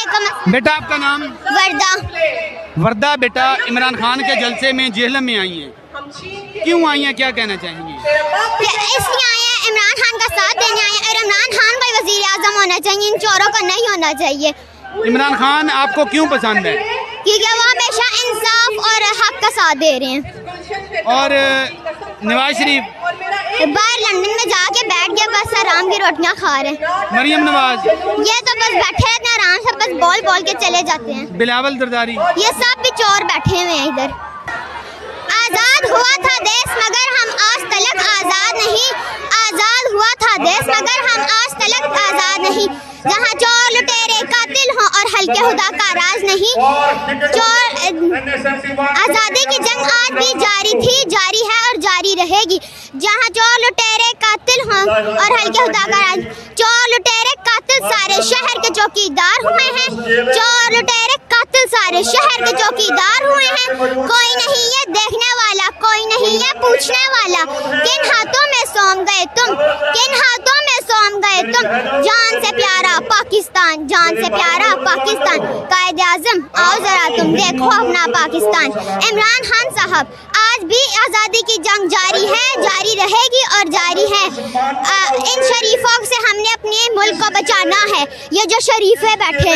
वालेकुम। बेटा आपका नाम? वर्दा। वर्दा बेटा इमरान खान के जलसे में जेहलम में आई हैं, क्यों आई हैं, क्या कहना चाहेंगी? इसलिए आए हैं, इमरान खान का साथ देने आए हैं और इमरान खान को वज़ीर आज़म होना चाहिए, इन चोरों का नहीं होना चाहिए। इमरान खान आपको क्यों पसंद है? क्योंकि वो हमेशा इंसाफ और हक का साथ दे रहे हैं। और नवाज शरीफ? बाहर लंदन में जाके बैठ गया, बस आराम की रोटियां खा रहे हैं। मरियम नवाज? ये तो बस बैठे रहते हैं आराम से, बस बोल बोल के चले जाते हैं। बिलावल जरदारी? ये सब भी चोर बैठे हुए हैं इधर। आज़ाद हुआ था देश मगर हम आज तलक आज़ाद नहीं, आज़ाद हुआ था देश मगर हम आज तलक आज़ाद नहीं। जहाँ चोर लुटेरे कातिल हों और हल्के खुदा का राज नहीं। आज़ादी की जंग आज भी जारी थी, जारी है और जारी रहेगी। जहाँ चोर लुटेरे कातिल हों और हल्के खुदा का राज। चोर लुटेरे कातिल सारे शहर के चौकीदार हुए हैं। चोर लुटेरे कातिल सारे शहर के चौकीदार हुए हैं। कोई नहीं ये देखने वाला, कोई नहीं ये पूछने वाला, किन हाथों में सौंप गए तुम, किन हाथों में सौंप गए तुम। जान से प्यारा पाकिस्तान, जान से प्यारा पाकिस्तान। कायदे आज़म आओ जरा तुम देखो अपना पाकिस्तान। इमरान खान साहब, आज भी आज़ादी की जंग जारी है, जारी रहेगी और जारी है। इन शरीफों से हमने अपने मुल्क को बचाना है। ये जो शरीफे बैठे हैं